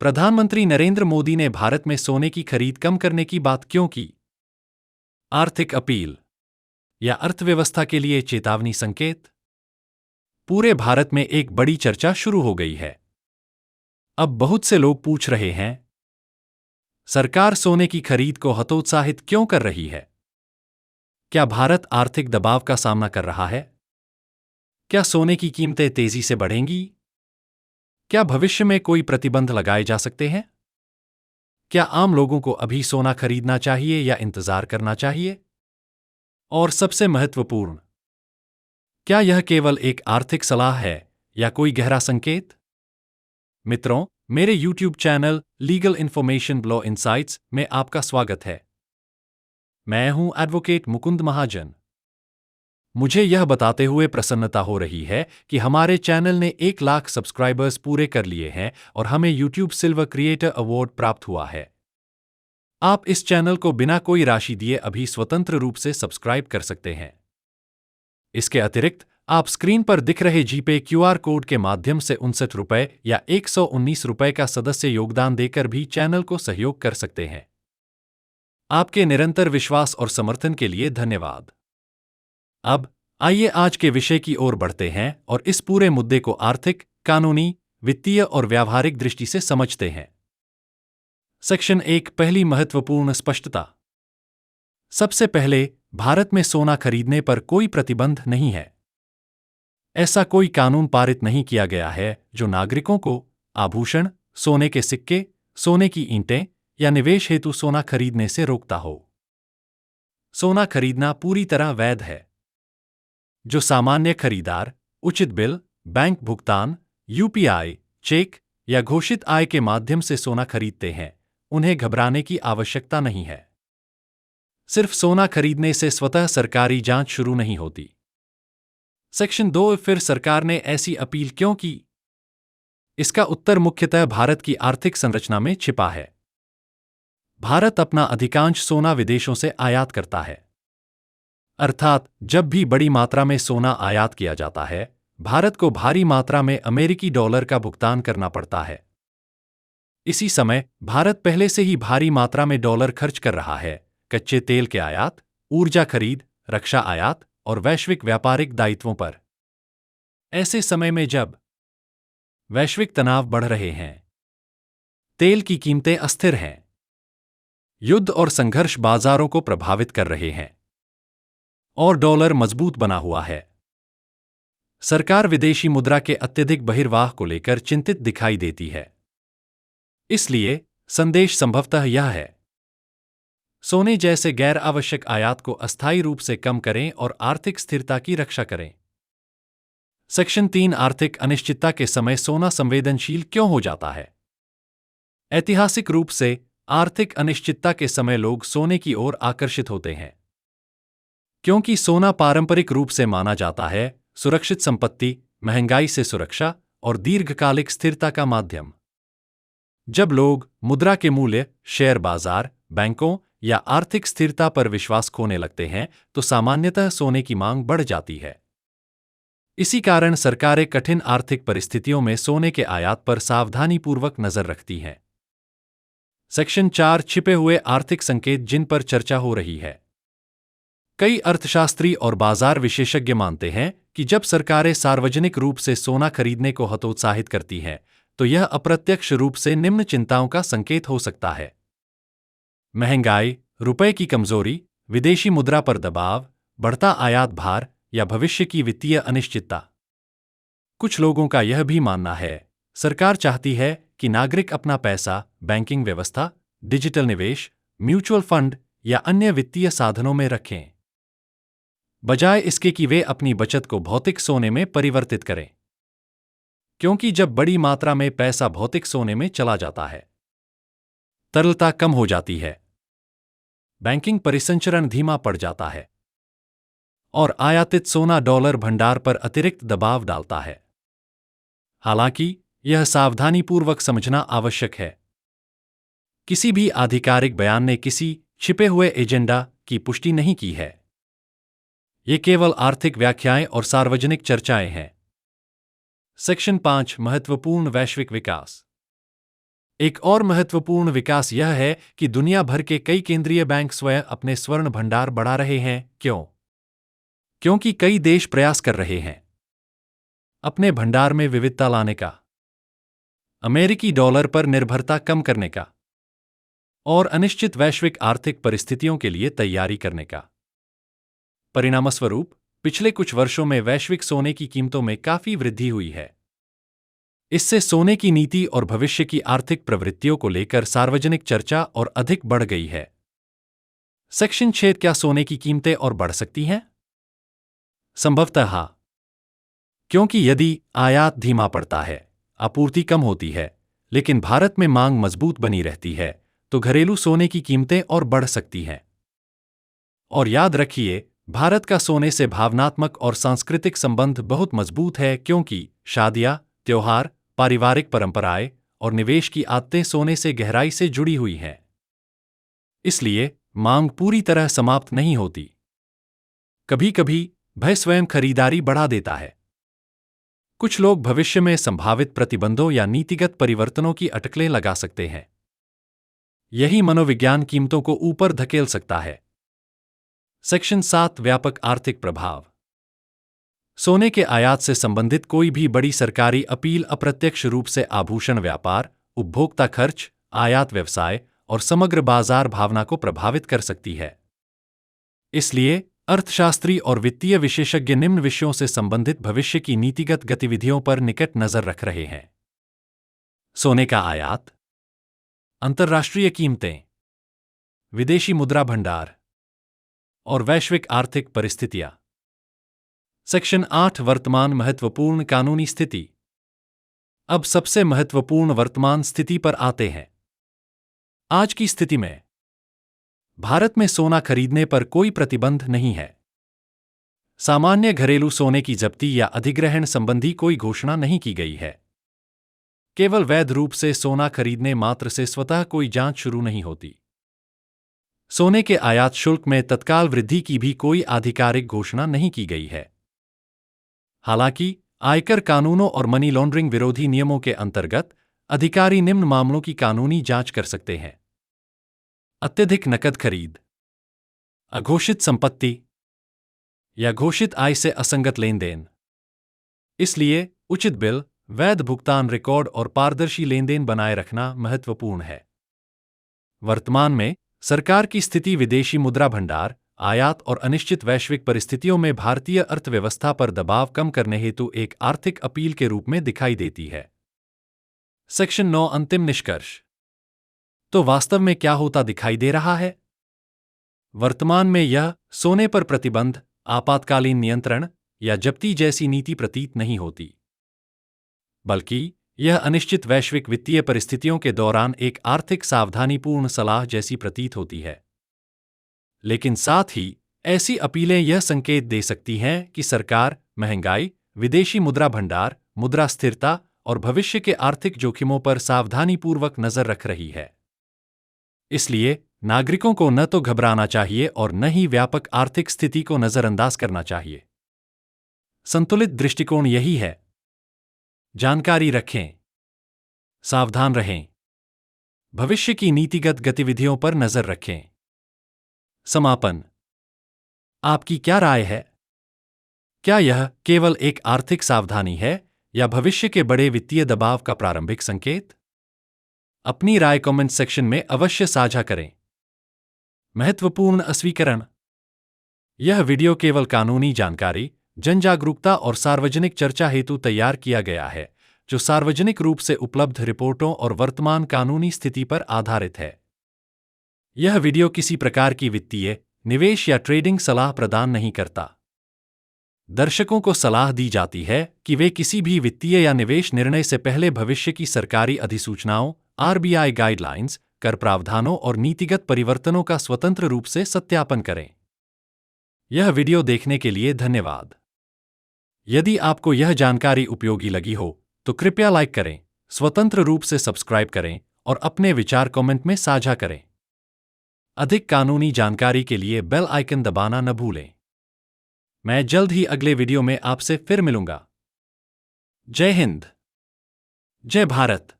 प्रधानमंत्री नरेंद्र मोदी ने भारत में सोने की खरीद कम करने की बात क्यों की? आर्थिक अपील या अर्थव्यवस्था के लिए चेतावनी संकेत? पूरे भारत में एक बड़ी चर्चा शुरू हो गई है। अब बहुत से लोग पूछ रहे हैं, सरकार सोने की खरीद को हतोत्साहित क्यों कर रही है? क्या भारत आर्थिक दबाव का सामना कर रहा है? क्या सोने की कीमतें तेजी से बढ़ेंगी? क्या भविष्य में कोई प्रतिबंध लगाए जा सकते हैं? क्या आम लोगों को अभी सोना खरीदना चाहिए या इंतजार करना चाहिए? और सबसे महत्वपूर्ण, क्या यह केवल एक आर्थिक सलाह है या कोई गहरा संकेत? मित्रों, मेरे YouTube channel legal information law insights में आपका स्वागत है। मैं हूं एडवोकेट मुकुंद महाजन। मुझे यह बताते हुए प्रसन्नता हो रही है कि हमारे चैनल ने 1 लाख सब्सक्राइबर्स पूरे कर लिए हैं और हमें YouTube सिल्वर क्रिएटर अवार्ड प्राप्त हुआ है। आप इस चैनल को बिना कोई राशि दिए अभी स्वतंत्र रूप से सब्सक्राइब कर सकते हैं। इसके अतिरिक्त आप स्क्रीन पर दिख रहे जीपे QR कोड के माध्यम से 59 रुपये या 119 रुपये का सदस्य योगदान देकर भी चैनल को सहयोग कर सकते हैं। आपके निरंतर विश्वास और समर्थन के लिए धन्यवाद। अब आइए आज के विषय की ओर बढ़ते हैं और इस पूरे मुद्दे को आर्थिक, कानूनी, वित्तीय और व्यावहारिक दृष्टि से समझते हैं। सेक्शन 1, पहली महत्वपूर्ण स्पष्टता। सबसे पहले, भारत में सोना खरीदने पर कोई प्रतिबंध नहीं है। ऐसा कोई कानून पारित नहीं किया गया है जो नागरिकों को आभूषण, सोने के सिक्के, सोने की ईंटें या निवेश हेतु सोना खरीदने से रोकता हो। सोना खरीदना पूरी तरह वैध है। जो सामान्य खरीदार उचित बिल, बैंक भुगतान, UPI, चेक या घोषित आय के माध्यम से सोना खरीदते हैं, उन्हें घबराने की आवश्यकता नहीं है। सिर्फ सोना खरीदने से स्वतः सरकारी जांच शुरू नहीं होती। सेक्शन 2, फिर सरकार ने ऐसी अपील क्यों की? इसका उत्तर मुख्यतः भारत की आर्थिक संरचना में छिपा है। भारत अपना अधिकांश सोना विदेशों से आयात करता है। अर्थात जब भी बड़ी मात्रा में सोना आयात किया जाता है, भारत को भारी मात्रा में अमेरिकी डॉलर का भुगतान करना पड़ता है। इसी समय भारत पहले से ही भारी मात्रा में डॉलर खर्च कर रहा है कच्चे तेल के आयात, ऊर्जा खरीद, रक्षा आयात और वैश्विक व्यापारिक दायित्वों पर। ऐसे समय में जब वैश्विक तनाव बढ़ रहे हैं, तेल की कीमतें अस्थिर हैं, युद्ध और संघर्ष बाजारों को प्रभावित कर रहे हैं और डॉलर मजबूत बना हुआ है, सरकार विदेशी मुद्रा के अत्यधिक बहिर्वाह को लेकर चिंतित दिखाई देती है। इसलिए संदेश संभवतः यह है, सोने जैसे गैर आवश्यक आयात को अस्थायी रूप से कम करें और आर्थिक स्थिरता की रक्षा करें। सेक्शन 3, आर्थिक अनिश्चितता के समय सोना संवेदनशील क्यों हो जाता है? ऐतिहासिक रूप से आर्थिक अनिश्चितता के समय लोग सोने की ओर आकर्षित होते हैं, क्योंकि सोना पारंपरिक रूप से माना जाता है सुरक्षित संपत्ति, महंगाई से सुरक्षा और दीर्घकालिक स्थिरता का माध्यम। जब लोग मुद्रा के मूल्य, शेयर बाजार, बैंकों या आर्थिक स्थिरता पर विश्वास खोने लगते हैं, तो सामान्यतः सोने की मांग बढ़ जाती है। इसी कारण सरकारें कठिन आर्थिक परिस्थितियों में सोने के आयात पर सावधानीपूर्वक नजर रखती हैं। सेक्शन 4, छिपे हुए आर्थिक संकेत जिन पर चर्चा हो रही है। कई अर्थशास्त्री और बाजार विशेषज्ञ मानते हैं कि जब सरकारें सार्वजनिक रूप से सोना खरीदने को हतोत्साहित करती हैं, तो यह अप्रत्यक्ष रूप से निम्न चिंताओं का संकेत हो सकता है। महंगाई, रुपए की कमजोरी, विदेशी मुद्रा पर दबाव, बढ़ता आयात भार या भविष्य की वित्तीय अनिश्चितता। कुछ लोगों का यह भी मानना है, सरकार चाहती है कि नागरिक अपना पैसा बैंकिंग व्यवस्था, डिजिटल निवेश, म्यूचुअल फंड या अन्य वित्तीय साधनों में रखें, बजाय इसके कि वे अपनी बचत को भौतिक सोने में परिवर्तित करें। क्योंकि जब बड़ी मात्रा में पैसा भौतिक सोने में चला जाता है, तरलता कम हो जाती है, बैंकिंग परिसंचरण धीमा पड़ जाता है और आयातित सोना डॉलर भंडार पर अतिरिक्त दबाव डालता है। हालांकि यह सावधानीपूर्वक समझना आवश्यक है, किसी भी आधिकारिक बयान ने किसी छिपे हुए एजेंडा की पुष्टि नहीं की है। ये केवल आर्थिक व्याख्याएं और सार्वजनिक चर्चाएं हैं। सेक्शन 5, महत्वपूर्ण वैश्विक विकास। एक और महत्वपूर्ण विकास यह है कि दुनिया भर के कई केंद्रीय बैंक स्वयं अपने स्वर्ण भंडार बढ़ा रहे हैं। क्यों? क्योंकि कई देश प्रयास कर रहे हैं अपने भंडार में विविधता लाने का, अमेरिकी डॉलर पर निर्भरता कम करने का और अनिश्चित वैश्विक आर्थिक परिस्थितियों के लिए तैयारी करने का। परिणामस्वरूप पिछले कुछ वर्षों में वैश्विक सोने की कीमतों में काफी वृद्धि हुई है। इससे सोने की नीति और भविष्य की आर्थिक प्रवृत्तियों को लेकर सार्वजनिक चर्चा और अधिक बढ़ गई है। सेक्शन 6। क्या सोने की कीमतें और बढ़ सकती हैं? संभवतः हाँ, क्योंकि यदि आयात धीमा पड़ता है, आपूर्ति कम होती है, लेकिन भारत में मांग मजबूत बनी रहती है, तो घरेलू सोने की कीमतें और बढ़ सकती हैं। और याद रखिए, भारत का सोने से भावनात्मक और सांस्कृतिक संबंध बहुत मजबूत है, क्योंकि शादियां, त्योहार, पारिवारिक परंपराएं और निवेश की आदतें सोने से गहराई से जुड़ी हुई हैं। इसलिए मांग पूरी तरह समाप्त नहीं होती। कभी-कभी भय स्वयं खरीदारी बढ़ा देता है। कुछ लोग भविष्य में संभावित प्रतिबंधों या नीतिगत परिवर्तनों की अटकलें लगा सकते हैं। यही मनोविज्ञान कीमतों को ऊपर धकेल सकता है। सेक्शन 7। व्यापक आर्थिक प्रभाव। सोने के आयात से संबंधित कोई भी बड़ी सरकारी अपील अप्रत्यक्ष रूप से आभूषण व्यापार, उपभोक्ता खर्च, आयात व्यवसाय और समग्र बाजार भावना को प्रभावित कर सकती है। इसलिए अर्थशास्त्री और वित्तीय विशेषज्ञ निम्न विषयों से संबंधित भविष्य की नीतिगत गतिविधियों पर निकट नजर रख रहे हैं। सोने का आयात, अंतर्राष्ट्रीय कीमतें, विदेशी मुद्रा भंडार और वैश्विक आर्थिक परिस्थितियां। सेक्शन 8। वर्तमान महत्वपूर्ण कानूनी स्थिति। अब सबसे महत्वपूर्ण वर्तमान स्थिति पर आते हैं। आज की स्थिति में भारत में सोना खरीदने पर कोई प्रतिबंध नहीं है। सामान्य घरेलू सोने की जब्ती या अधिग्रहण संबंधी कोई घोषणा नहीं की गई है। केवल वैध रूप से सोना खरीदने मात्र से स्वतः कोई जांच शुरू नहीं होती। सोने के आयात शुल्क में तत्काल वृद्धि की भी कोई आधिकारिक घोषणा नहीं की गई है। हालांकि आयकर कानूनों और मनी लॉन्ड्रिंग विरोधी नियमों के अंतर्गत अधिकारी निम्न मामलों की कानूनी जांच कर सकते हैं: अत्यधिक नकद खरीद, अघोषित संपत्ति या घोषित आय से असंगत लेन देन। इसलिए उचित बिल, वैध भुगतान रिकॉर्ड और पारदर्शी लेन देन बनाए रखना महत्वपूर्ण है। वर्तमान में सरकार की स्थिति विदेशी मुद्रा भंडार, आयात और अनिश्चित वैश्विक परिस्थितियों में भारतीय अर्थव्यवस्था पर दबाव कम करने हेतु एक आर्थिक अपील के रूप में दिखाई देती है। सेक्शन 9। अंतिम निष्कर्ष। तो वास्तव में क्या होता दिखाई दे रहा है? वर्तमान में यह सोने पर प्रतिबंध, आपातकालीन नियंत्रण या जब्ती जैसी नीति प्रतीत नहीं होती, बल्कि यह अनिश्चित वैश्विक वित्तीय परिस्थितियों के दौरान एक आर्थिक सावधानीपूर्ण सलाह जैसी प्रतीत होती है। लेकिन साथ ही ऐसी अपीलें यह संकेत दे सकती हैं कि सरकार महंगाई, विदेशी मुद्रा भंडार, मुद्रा स्थिरता और भविष्य के आर्थिक जोखिमों पर सावधानीपूर्वक नजर रख रही है। इसलिए नागरिकों को न तो घबराना चाहिए और न ही व्यापक आर्थिक स्थिति को नजरअंदाज करना चाहिए। संतुलित दृष्टिकोण यही है। जानकारी रखें, सावधान रहें, भविष्य की नीतिगत गतिविधियों पर नजर रखें। समापन। आपकी क्या राय है? क्या यह केवल एक आर्थिक सावधानी है या भविष्य के बड़े वित्तीय दबाव का प्रारंभिक संकेत? अपनी राय कमेंट सेक्शन में अवश्य साझा करें। महत्वपूर्ण अस्वीकरण। यह वीडियो केवल कानूनी जानकारी, जनजागरूकता और सार्वजनिक चर्चा हेतु तैयार किया गया है, जो सार्वजनिक रूप से उपलब्ध रिपोर्टों और वर्तमान कानूनी स्थिति पर आधारित है। यह वीडियो किसी प्रकार की वित्तीय, निवेश या ट्रेडिंग सलाह प्रदान नहीं करता। दर्शकों को सलाह दी जाती है कि वे किसी भी वित्तीय या निवेश निर्णय से पहले भविष्य की सरकारी अधिसूचनाओं, आरबीआई गाइडलाइंस, कर प्रावधानों और नीतिगत परिवर्तनों का स्वतंत्र रूप से सत्यापन करें। यह वीडियो देखने के लिए धन्यवाद। यदि आपको यह जानकारी उपयोगी लगी हो तो कृपया लाइक करें, स्वतंत्र रूप से सब्सक्राइब करें और अपने विचार कमेंट में साझा करें। अधिक कानूनी जानकारी के लिए बेल आइकन दबाना न भूलें। मैं जल्द ही अगले वीडियो में आपसे फिर मिलूंगा। जय हिंद, जय भारत।